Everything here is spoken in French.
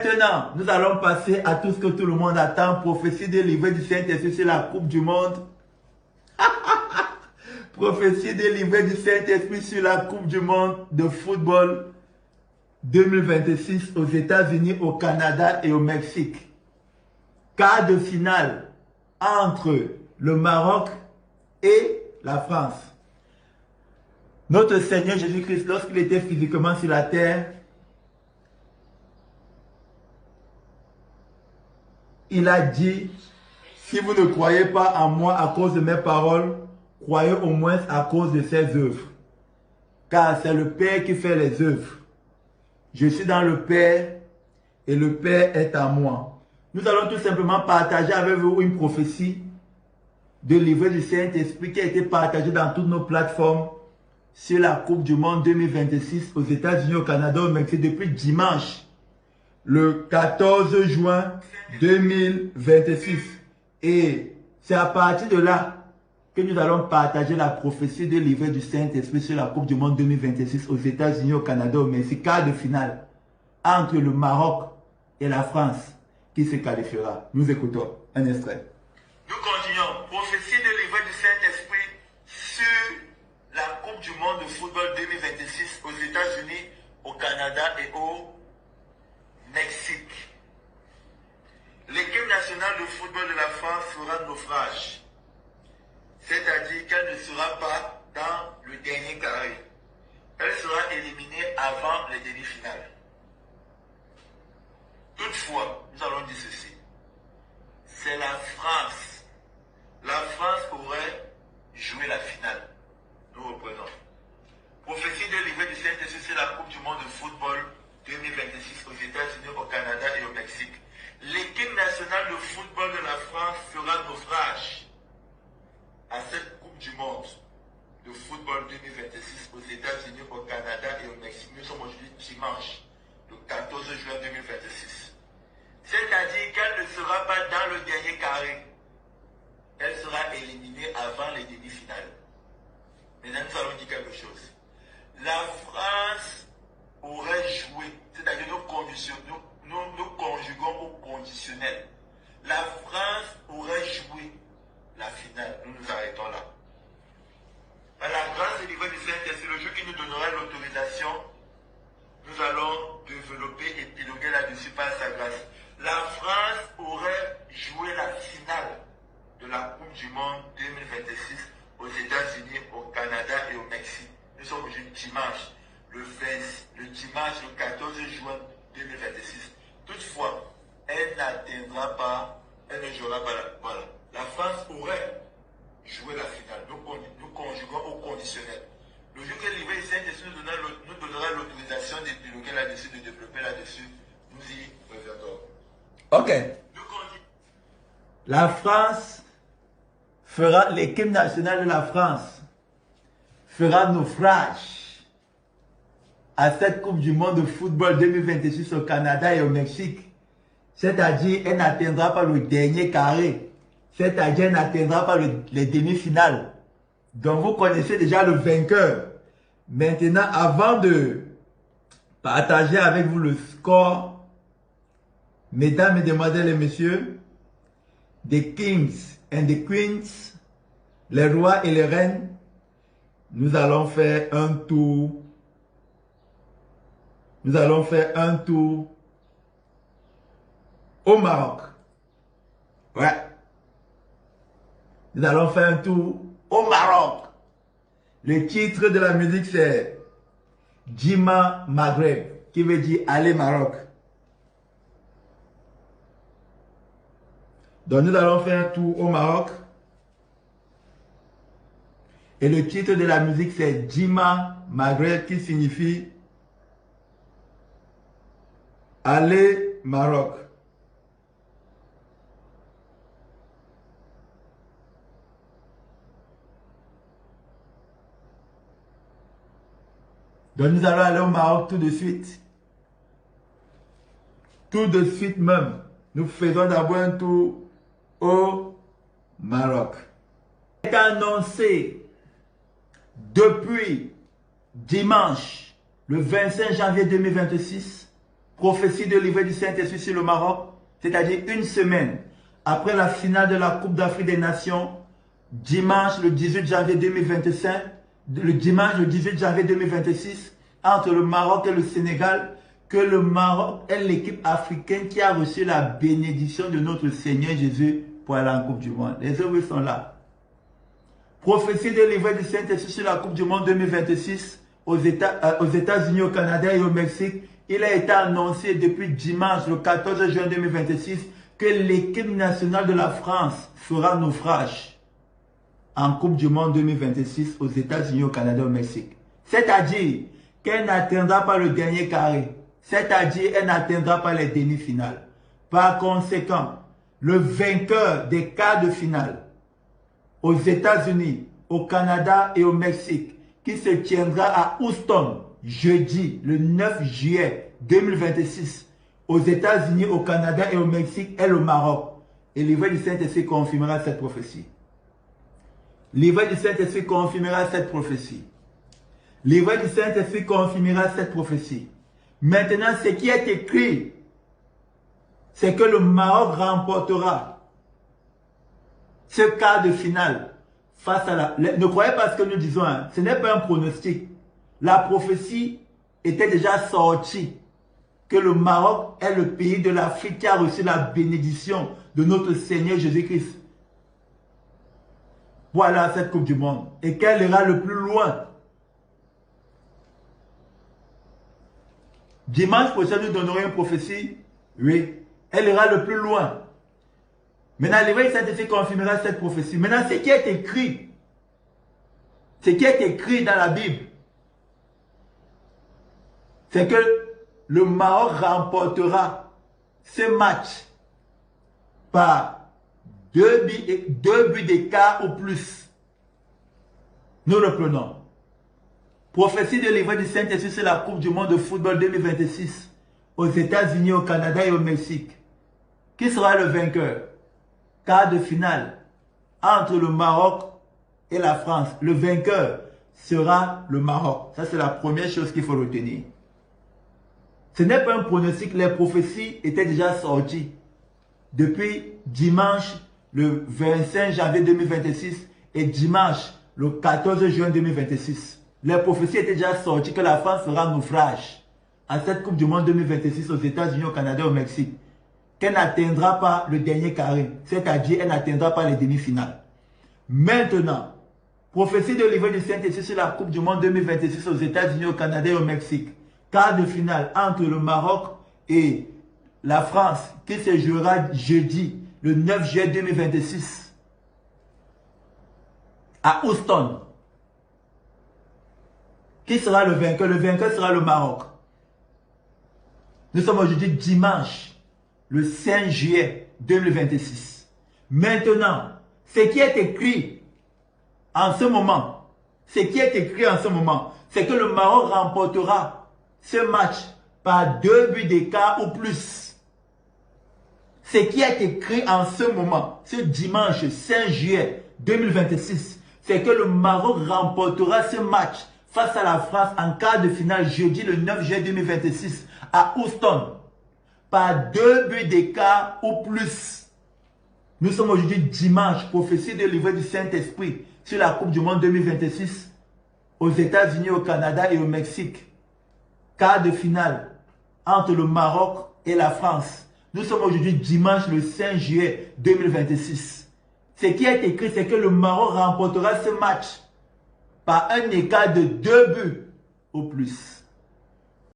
Maintenant, nous allons passer à tout ce que tout le monde attend. Prophétie délivrée du Saint-Esprit sur la Coupe du Monde. Prophétie délivrée du Saint-Esprit sur la Coupe du Monde de football 2026 aux États-Unis, au Canada et au Mexique. Quart de finale entre le Maroc et la France. Notre Seigneur Jésus-Christ, lorsqu'il était physiquement sur la terre, il a dit, si vous ne croyez pas en moi à cause de mes paroles, croyez au moins à cause de ses œuvres. Car c'est le Père qui fait les œuvres. Je suis dans le Père et le Père est en moi. Nous allons tout simplement partager avec vous une prophétie de livret du Saint-Esprit qui a été partagée dans toutes nos plateformes sur la Coupe du Monde 2026 aux États-Unis, au Canada, au Mexique depuis dimanche, le 14 juin 2026. Et c'est à partir de là que nous allons partager la prophétie de livret du Saint-Esprit sur la Coupe du Monde 2026 aux États-Unis, au Canada, au Mexique, quart de finale entre le Maroc et la France qui se qualifiera. Nous écoutons un extrait. Nous continuons. Prophétie de livret du Saint-Esprit sur la Coupe du Monde de football 2026 aux États-Unis, au Canada et au Mexique. L'équipe nationale de football de la France fera naufrage. C'est-à-dire qu'elle ne sera pas dans le dernier carré. Elle sera éliminée avant les demi-finales. Toutefois, nous allons dire ceci. C'est la France. La France aurait joué la finale. Nous reprenons. Prophétie de livret du Saint-Esprit sur la Coupe du Monde de football 2026 aux États-Unis, au Canada et au Mexique. L'équipe nationale de football de la France fera naufrage à cette Coupe du Monde de football 2026 aux États-Unis, au Canada et au Mexique. Nous sommes aujourd'hui dimanche, le 14 juin 2026. C'est-à-dire qu'elle ne sera pas dans le dernier carré. Elle sera éliminée avant les demi-finales. Maintenant, nous allons dire quelque chose. La France aurait joué, c'est-à-dire nous conjuguons au conditionnel. La France aurait joué la finale. Nous nous arrêtons là. Par la grâce et livret du Saint-Esprit, le jour qui nous donnera l'autorisation, nous allons développer et épiloguer là-dessus par sa grâce. La France aurait joué la finale de la Coupe du Monde 2026 aux États-Unis, au Canada et au Mexique. Nous sommes aujourd'hui dimanche, le 14 juin 2026. Toutefois, elle n'atteindra pas, elle ne jouera pas voilà. La France aurait joué la finale. Nous conjuguons au conditionnel. Le jour que le livret Saint-Esprit nous donnera l'autorisation d'épiloguer là-dessus, de développer là-dessus, nous y reviendrons. Ok. La France fera, l'équipe nationale de la France fera naufrage à cette Coupe du Monde de football 2026 au Canada et au Mexique. C'est-à-dire, elle n'atteindra pas le dernier carré. C'est-à-dire, elle n'atteindra pas les demi-finales. Donc, vous connaissez déjà le vainqueur. Maintenant, avant de partager avec vous le score, mesdames, et demoiselles et messieurs, the kings and the queens, les rois et les reines, nous allons faire un tour. Nous allons faire un tour au Maroc. Ouais. Nous allons faire un tour au Maroc. Le titre de la musique c'est Djima Maghreb, qui veut dire aller Maroc. Donc nous allons faire un tour au Maroc. Et le titre de la musique c'est Djima Maghreb, qui signifie aller Maroc. Donc nous allons aller au Maroc tout de suite. Tout de suite même. Nous faisons d'abord un tour au Maroc. C'est annoncé depuis dimanche, le 25 janvier 2026, Prophétie délivrée du Saint-Esprit sur le Maroc, c'est-à-dire une semaine après la finale de la Coupe d'Afrique des Nations, dimanche le 18 janvier 2025, le dimanche le 18 janvier 2026, entre le Maroc et le Sénégal, que le Maroc est l'équipe africaine qui a reçu la bénédiction de notre Seigneur Jésus pour aller en Coupe du Monde. Les œuvres sont là. Prophétie délivrée du Saint-Esprit sur la Coupe du Monde 2026 aux États-Unis, au Canada et au Mexique. Il a été annoncé depuis dimanche, le 14 juin 2026, que l'équipe nationale de la France fera naufrage en Coupe du Monde 2026 aux États-Unis, au Canada et au Mexique. C'est-à-dire qu'elle n'atteindra pas le dernier carré. C'est-à-dire qu'elle n'atteindra pas les demi-finales. Par conséquent, le vainqueur des quarts de finale aux États-Unis, au Canada et au Mexique, qui se tiendra à Houston, jeudi, le 9 juillet 2026, aux États-Unis, au Canada et au Mexique, et le Maroc. Et l'ivre du Saint-Esprit confirmera cette prophétie. L'ivre du Saint-Esprit confirmera cette prophétie. L'ivre du Saint-Esprit confirmera cette prophétie. Maintenant, ce qui est écrit, c'est que le Maroc remportera ce quart de finale face à la... Ne croyez pas ce que nous disons, hein. Ce n'est pas un pronostic. La prophétie était déjà sortie que le Maroc est le pays de l'Afrique qui a reçu la bénédiction de notre Seigneur Jésus-Christ. Voilà cette Coupe du Monde. Et qu'elle ira le plus loin. Dimanche prochain, nous donnerons une prophétie. Oui. Elle ira le plus loin. Maintenant, l'évêque Saint-Esprit confirmera cette prophétie. Maintenant, ce qui est écrit dans la Bible, c'est que le Maroc remportera ce match par 2 buts d'écart ou plus. Nous reprenons. Prophétie délivrée du Saint-Esprit sur la Coupe du Monde de football 2026 aux États-Unis, au Canada et au Mexique. Qui sera le vainqueur? Quart de finale entre le Maroc et la France. Le vainqueur sera le Maroc. Ça, c'est la première chose qu'il faut retenir. Ce n'est pas un pronostic. Les prophéties étaient déjà sorties depuis dimanche, le 25 janvier 2026 et dimanche, le 14 juin 2026. Les prophéties étaient déjà sorties que la France fera naufrage à cette Coupe du Monde 2026 aux États-Unis, au Canada et au Mexique. Qu'elle n'atteindra pas le dernier carré, c'est-à-dire elle n'atteindra pas les demi-finales. Maintenant, prophétie de livre du Saint-Esprit sur la Coupe du Monde 2026 aux États-Unis, au Canada et au Mexique. Quart de finale entre le Maroc et la France qui se jouera jeudi, le 9 juillet 2026 à Houston. Qui sera le vainqueur? Le vainqueur sera le Maroc. Nous sommes aujourd'hui dimanche, le 5 juillet 2026. Maintenant, ce qui est écrit en ce moment, c'est que le Maroc remportera ce match par 2 buts d'écart ou plus. Ce qui est écrit en ce moment, ce dimanche 5 juillet 2026, c'est que le Maroc remportera ce match face à la France en quart de finale jeudi le 9 juillet 2026 à Houston par 2 buts d'écart ou plus. Nous sommes aujourd'hui dimanche, prophétie délivrée du Saint-Esprit sur la Coupe du Monde 2026 aux États-Unis, au Canada et au Mexique. Quart de finale entre le Maroc et la France. Nous sommes aujourd'hui dimanche le 5 juillet 2026. Ce qui est écrit, c'est que le Maroc remportera ce match par un écart de 2 buts au plus.